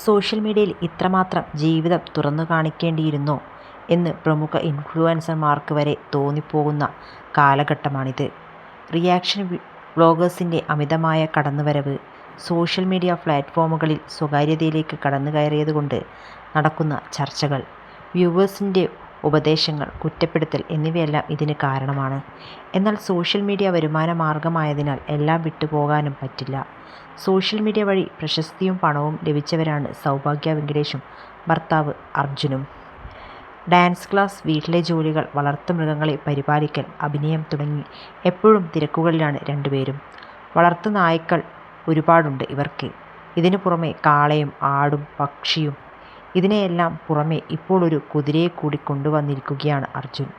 Social മീഡിയയിൽ ഇത്രമാത്രം ജീവിതം തുറന്നു കാണിക്കേണ്ടിയിരുന്നോ എന്ന് പ്രമുഖ ഇൻഫ്ലുവൻസർമാർക്ക് വരെ തോന്നിപ്പോകുന്ന കാലഘട്ടമാണിത്. റിയാക്ഷൻ വ്ളോഗേഴ്സിൻ്റെ അമിതമായ കടന്നുവരവ്, സോഷ്യൽ മീഡിയ പ്ലാറ്റ്ഫോമുകളിൽ സ്വകാര്യതയിലേക്ക് കടന്നുകയറിയതുകൊണ്ട് നടക്കുന്ന ചർച്ചകൾ, വ്യൂവേഴ്സിൻ്റെ ഉപദേശങ്ങൾ, കുറ്റപ്പെടുത്തൽ എന്നിവയെല്ലാം ഇതിന് കാരണമാണ്. എന്നാൽ സോഷ്യൽ മീഡിയ വരുമാന മാർഗമായതിനാൽ എല്ലാം വിട്ടുപോകാനും പറ്റില്ല. സോഷ്യൽ മീഡിയ വഴി പ്രശസ്തിയും പണവും ലഭിച്ചവരാണ് സൗഭാഗ്യ വെങ്കിടേഷും ഭർത്താവ് അർജുനും. ഡാൻസ് ക്ലാസ്, വീട്ടിലെ ജോലികൾ, വളർത്തുമൃഗങ്ങളെ പരിപാലിക്കൽ, അഭിനയം തുടങ്ങി എപ്പോഴും തിരക്കുകളിലാണ് രണ്ടുപേരും. വളർത്തു നായ്ക്കൾ ഒരുപാടുണ്ട് ഇവർക്ക്. ഇതിനു പുറമെ കാളയും ആടും പക്ഷിയും. ഇതിനെയെല്ലാം പുറമെ ഇപ്പോൾ ഒരു കുതിരയെ കൂടി കൊണ്ടുവന്നിരിക്കുകയാണ് അർജുൻ.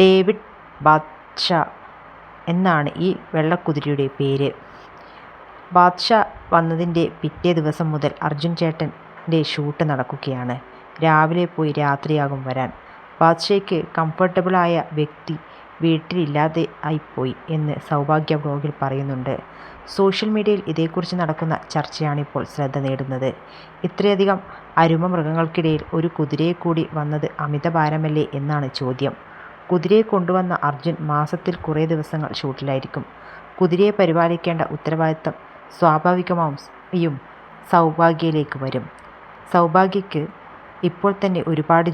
ഡേവിഡ് ബാദ്ഷാ എന്നാണ് ഈ വെള്ളക്കുതിരയുടെ പേര്. ബാദ്ഷാ വന്നതിൻ്റെ പിറ്റേ ദിവസം മുതൽ അർജുൻ ചേട്ടൻ്റെ ഷൂട്ട് നടക്കുകയാണ്. രാവിലെ പോയി രാത്രിയാകും വരാൻ. ബാദ്ഷയ്ക്ക് കംഫർട്ടബിളായ വ്യക്തി വീട്ടിലില്ലാതെ ആയിപ്പോയി എന്ന് സൗഭാഗ്യ വ്ളോഗിൽ പറയുന്നുണ്ട്. സോഷ്യൽ മീഡിയയിൽ ഇതേക്കുറിച്ച് നടക്കുന്ന ചർച്ചയാണിപ്പോൾ ശ്രദ്ധ നേടുന്നത്. ഇത്രയധികം അരുമ മൃഗങ്ങൾക്കിടയിൽ ഒരു കുതിരയെ കൂടി വന്നത് അമിതഭാരമല്ലേ എന്നാണ് ചോദ്യം. കുതിരയെ കൊണ്ടുവന്ന അർജുൻ മാസത്തിൽ കുറേ ദിവസങ്ങൾ ഷൂട്ടിലായിരിക്കും. കുതിരയെ പരിപാലിക്കേണ്ട ഉത്തരവാദിത്തം സ്വാഭാവികമായും സൗഭാഗ്യയിലേക്ക് വരും. സൗഭാഗ്യയ്ക്ക് ഇപ്പോൾ തന്നെ ഒരുപാട്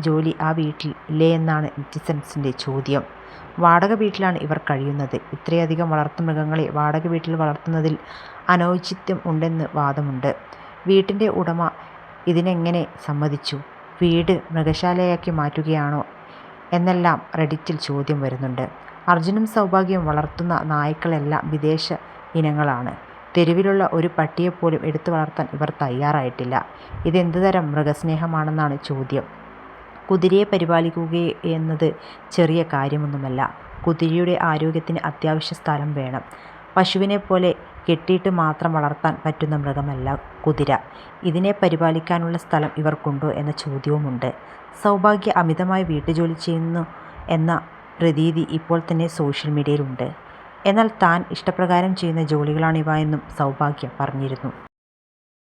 ജോലി ആ വീട്ടിൽ ഇല്ലേ എന്നാണ് നെറ്റിസൻസിൻ്റെ ചോദ്യം. വാടക വീട്ടിലാണ് ഇവർ കഴിയുന്നത്. ഇത്രയധികം വളർത്തുമൃഗങ്ങളെ വാടക വീട്ടിൽ വളർത്തുന്നതിൽ അനൗചിത്യം ഉണ്ടെന്ന് വാദമുണ്ട്. വീട്ടിൻ്റെ ഉടമ ഇതിനെങ്ങനെ സമ്മതിച്ചു? വീട് മൃഗശാലയാക്കി മാറ്റുകയാണോ എന്നെല്ലാം റെഡിറ്റിൽ ചോദ്യം വരുന്നുണ്ട്. അർജുനും സൗഭാഗ്യവും വളർത്തുന്ന നായ്ക്കളെല്ലാം വിദേശ ഇനങ്ങളാണ്. തെരുവിലുള്ള ഒരു പട്ടിയെപ്പോലും എടുത്തു വളർത്താൻ ഇവർ തയ്യാറായിട്ടില്ല. ഇതെന്ത് തരം മൃഗസ്നേഹമാണെന്നാണ് ചോദ്യം. കുതിരയെ പരിപാലിക്കുകയെന്നത് ചെറിയ കാര്യമൊന്നുമല്ല. കുതിരയുടെ ആരോഗ്യത്തിന് അത്യാവശ്യ സ്ഥലം വേണം. പശുവിനെ പോലെ കെട്ടിയിട്ട് മാത്രം വളർത്താൻ പറ്റുന്ന മൃഗമല്ല കുതിര. ഇതിനെ പരിപാലിക്കാനുള്ള സ്ഥലം ഇവർക്കുണ്ടോ എന്ന ചോദ്യവുമുണ്ട്. സൗഭാഗ്യ അമിതമായി വീട്ടുജോലി ചെയ്യുന്നു എന്ന പ്രതീതി ഇപ്പോൾ തന്നെ സോഷ്യൽ മീഡിയയിലുണ്ട്. എന്നാൽ താൻ ഇഷ്ടപ്രകാരം ചെയ്യുന്ന ജോലികളാണിവ എന്നും സൗഭാഗ്യ പറഞ്ഞിരുന്നു.